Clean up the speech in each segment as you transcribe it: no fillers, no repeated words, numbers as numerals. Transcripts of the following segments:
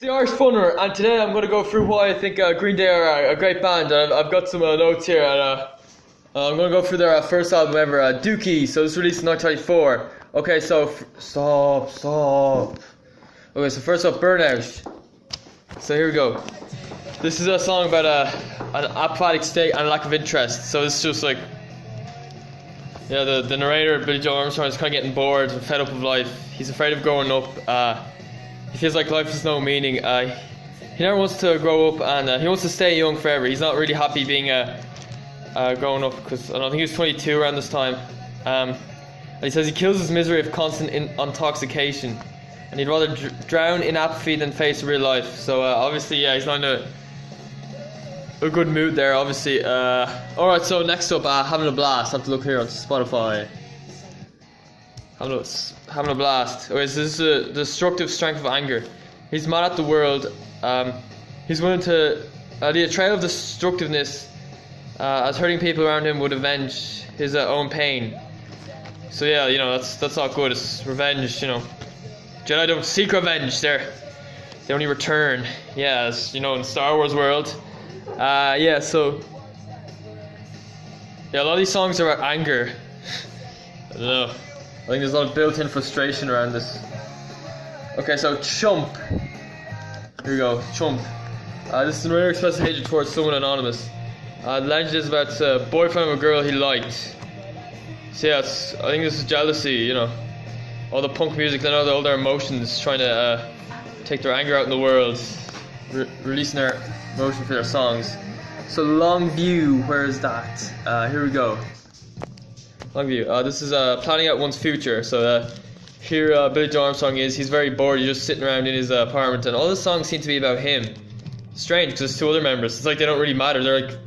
The Irish Funner, and today I'm going to go through why I think Green Day are a great band. And I've got some notes here, and I'm going to go through their first album ever, Dookie. So this was released in 1994. Okay, so stop. Okay, so first up, Burnout. So here we go. This is a song about an apathetic state and a lack of interest. So it's just like, yeah, the narrator, Billy Joe Armstrong, is kind of getting bored and fed up of life. He's afraid of growing up. He feels like life has no meaning. He never wants to grow up, and he wants to stay young forever. He's not really happy being growing up, because I don't think he was 22 around this time. And he says he kills his misery of constant intoxication, and he'd rather drown in apathy than face real life. So obviously, yeah, he's not in a good mood there, obviously. Alright, so next up, Having a Blast. I have to look here on Spotify. Having a blast. Okay, so this is the destructive strength of anger. He's mad at the world. He's willing to... the trail of destructiveness as hurting people around him would avenge his own pain. So yeah, you know, that's not good. It's revenge, you know. Jedi don't seek revenge. They only return. Yeah, as you know, in Star Wars world. Yeah, so... yeah, a lot of these songs are about anger. I don't know. I think there's a lot of built-in frustration around this. Okay, so Chump. Here we go, Chump. This is an rare expressive hatred towards someone anonymous. The legend is about a boyfriend of a girl he liked. So yeah, I think this is jealousy, you know. All the punk music, all their emotions, trying to take their anger out in the world. Releasing their emotion for their songs. So Longview, where is that? Here we go. Longview. This is planning out one's future. So here Billy Joe Armstrong he's very bored. He's just sitting around in his apartment, and all the songs seem to be about him. Strange, because there's two other members. It's like they don't really matter. They're like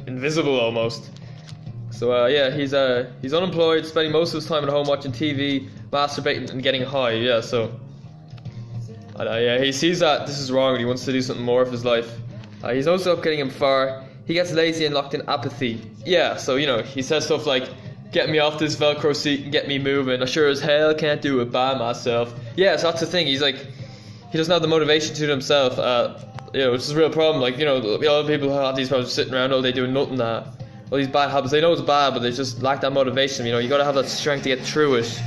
invisible almost. So yeah, he's unemployed, spending most of his time at home watching TV, masturbating and getting high. Yeah, so yeah, he sees that this is wrong and he wants to do something more of his life. He's also not getting him far. He gets lazy and locked in apathy. Yeah, so you know, he says stuff like, "Get me off this Velcro seat and get me moving. I sure as hell can't do it by myself." Yeah, so that's the thing. He's like, he doesn't have the motivation to do it himself. You know, which is a real problem. Like, you know, a lot of people who have these problems sitting around all day doing nothing. All these bad habits. They know it's bad, but they just lack that motivation. You know, you gotta have that strength to get through it.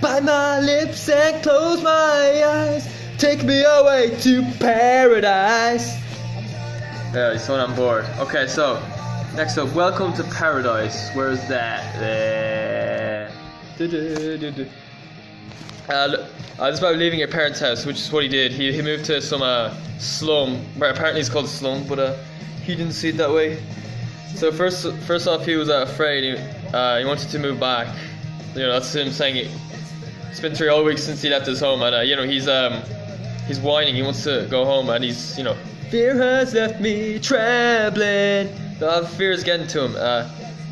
Bite my lips and close my eyes. Take me away to paradise. Yeah, he's so on board. Okay, so next up, Welcome to Paradise. Where's that? This is about leaving your parents' house, which is what he did. He moved to some slum, where apparently it's called slum, but he didn't see it that way. So first off, he was afraid. He wanted to move back. You know, that's him saying it's been 3 whole weeks since he left his home, and you know, he's whining. He wants to go home, and he's, you know, fear has left me trembling. The fear is getting to him.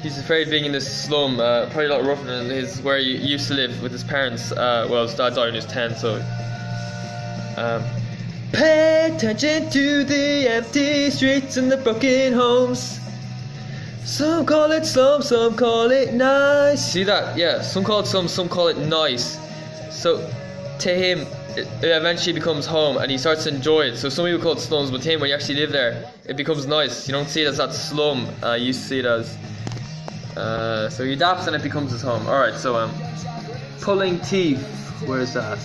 He's afraid of being in this slum, probably a lot rougher than where he used to live with his parents. Well, his dad died when he was 10, so. Pay attention to the empty streets and the broken homes. Some call it slum, some call it nice. See that? Yeah, some call it slum, some call it nice. So, to him, it eventually becomes home, and he starts to enjoy it. So some people call it slums, but to him, when you actually live there, it becomes nice. You don't see it as that slum. You used to see it as. So he adapts, and it becomes his home. All right. So Pulling Teeth. Where's that?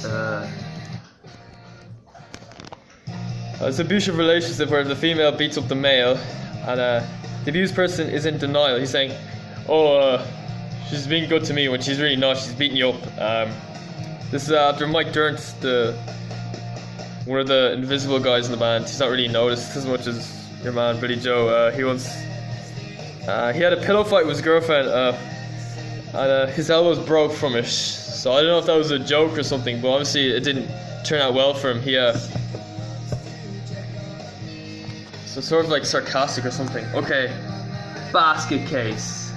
It's an abusive relationship where the female beats up the male, and the abused person is in denial. He's saying, "Oh, she's being good to me," when she's really not. She's beating you up. This is after Mike Durrance, one of the invisible guys in the band. He's not really noticed as much as your man Billy Joe. He had a pillow fight with his girlfriend, and his elbows broke from it. So I don't know if that was a joke or something, but obviously it didn't turn out well for him. So sort of like sarcastic or something. Okay, Basket Case.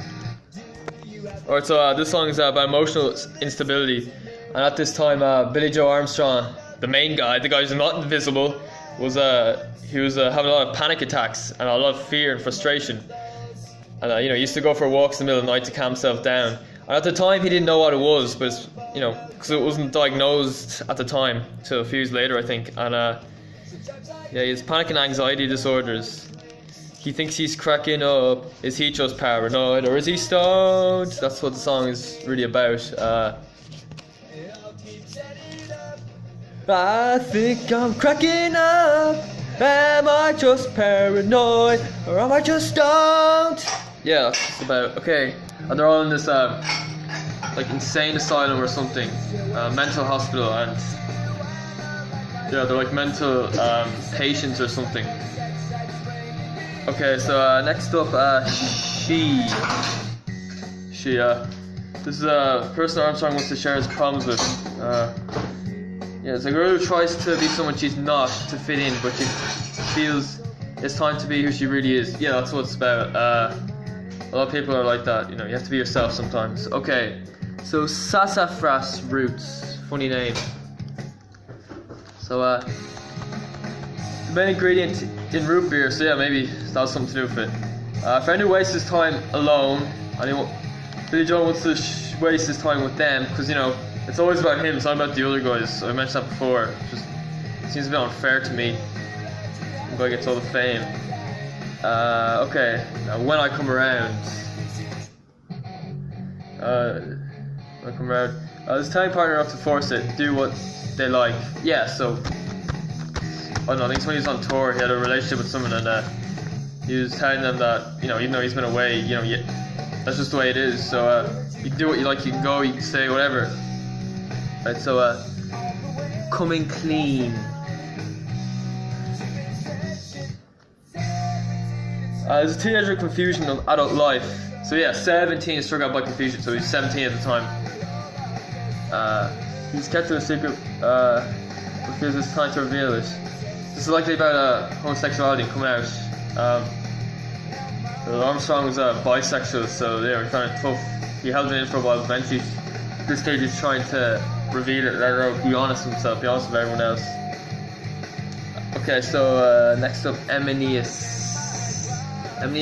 Alright, so this song is about emotional instability. And at this time, Billy Joe Armstrong, the main guy, the guy who's not invisible, was having a lot of panic attacks and a lot of fear and frustration. And you know, he used to go for walks in the middle of the night to calm himself down. And at the time, he didn't know what it was, but you know, because it wasn't diagnosed at the time till a few years later, I think. And yeah, he has panic and anxiety disorders. He thinks he's cracking up. Is he just paranoid or is he stoned? That's what the song is really about. I think I'm cracking up. Am I just paranoid or am I just stoned? Yeah, that's what it's about. Okay, and they're all in this like insane asylum or something, mental hospital, and yeah, they're like mental patients or something. Okay, so next up, she. This is a person Armstrong wants to share his problems with. Yeah, it's a girl who tries to be someone she's not to fit in, but she feels it's time to be who she really is. Yeah, that's what it's about. A lot of people are like that, you know, you have to be yourself sometimes. Okay, so Sassafras Roots, funny name. So, the main ingredient in root beer, so yeah, maybe that has something to do with it. For anyone who wastes his time alone, Billy Joel wants to waste his time with them, because, you know, it's always about him, it's not about the other guys. I mentioned that before. It seems a bit unfair to me. The guy gets all the fame. Okay, now when I come around. This telling partner not to force it, do what they like. Yeah, so I don't know, I think when he was on tour, he had a relationship with someone, and he was telling them that, you know, even though he's been away, you know, that's just the way it is. So you can do what you like, you can go, you can stay, whatever. Right, so coming clean. There's a teenager confusion of adult life. So yeah, 17 is struck out by confusion, so he's 17 at the time. He's kept it a secret because it's time to reveal it. This is likely about homosexuality coming out. So Armstrong was bisexual, so they were kind of tough. He held it in for a while, but eventually at this stage he's trying to reveal it, let it out, be honest with himself, be honest with everyone else. Okay, so next up, Eminius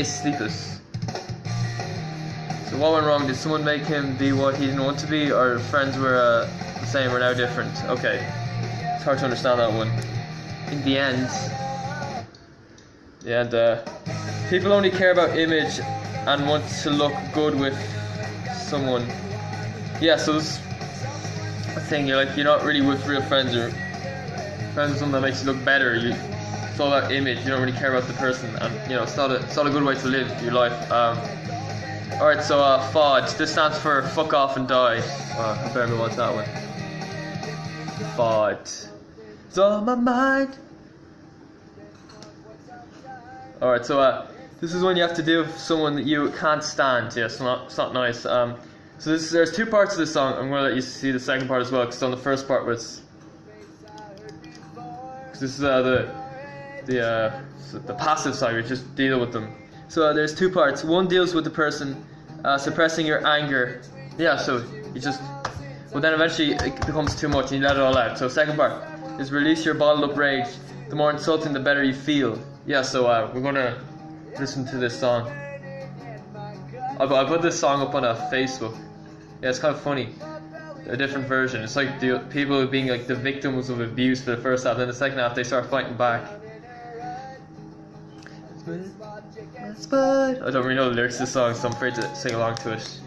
Sleepless. So what went wrong? Did someone make him be what he didn't want to be, or friends were the same or now different? Okay, it's hard to understand that one. In the end, people only care about image and want to look good with someone. Yeah, so this thing, you're not really with real friends or friends with someone that makes you look better. It's all about image. You don't really care about the person, and you know it's not a good way to live your life. All right, so FOD. This stands for fuck off and die. I better move on to that one. FOD. It's on my mind. All right, so this is when you have to deal with someone that you can't stand. Yeah, it's not nice. So there's two parts of this song. I'm gonna let you see the second part as well, because on the first part was this is the passive side. We just deal with them. So there's two parts. One deals with the person suppressing your anger. Yeah, so you just, well then eventually it becomes too much and you let it all out. So second part is release your bottled up rage. The more insulting, the better you feel. Yeah, so we're gonna listen to this song. I put this song up on Facebook. Yeah, it's kind of funny. A different version. It's like the people being like the victims of abuse for the first half, then the second half they start fighting back. I don't really know the lyrics to the song, so I'm afraid to sing along to it.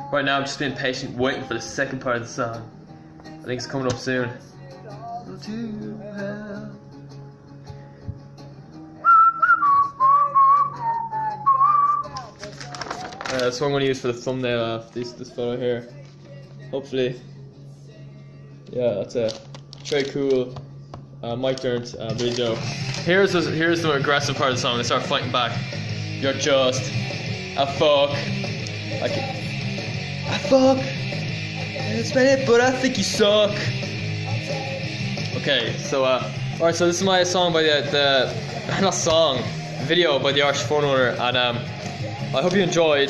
Right now I'm just being patient, waiting for the second part of the song. I think it's coming up soon. That's what I'm going to use for the thumbnail of this photo here. Hopefully. Yeah, that's a very cool Mike Durnt video. Here's the aggressive part of the song. They start fighting back. You're just a fuck. I fuck. It's been it, but I think you suck. Okay, so alright, so this is my song by the not song, video by the Irish Phone Owner, and I hope you enjoyed.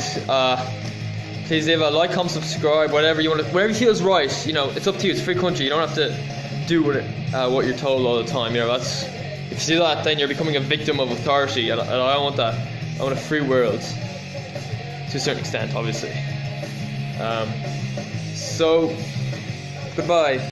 please leave a like, comment, subscribe, whatever you want to, whatever feels right. You know, it's up to you. It's a free country. You don't have to do what you're told all the time. You know, that's, if you do that, then you're becoming a victim of authority, and I don't want that. I want a free world, to a certain extent, obviously. So, goodbye.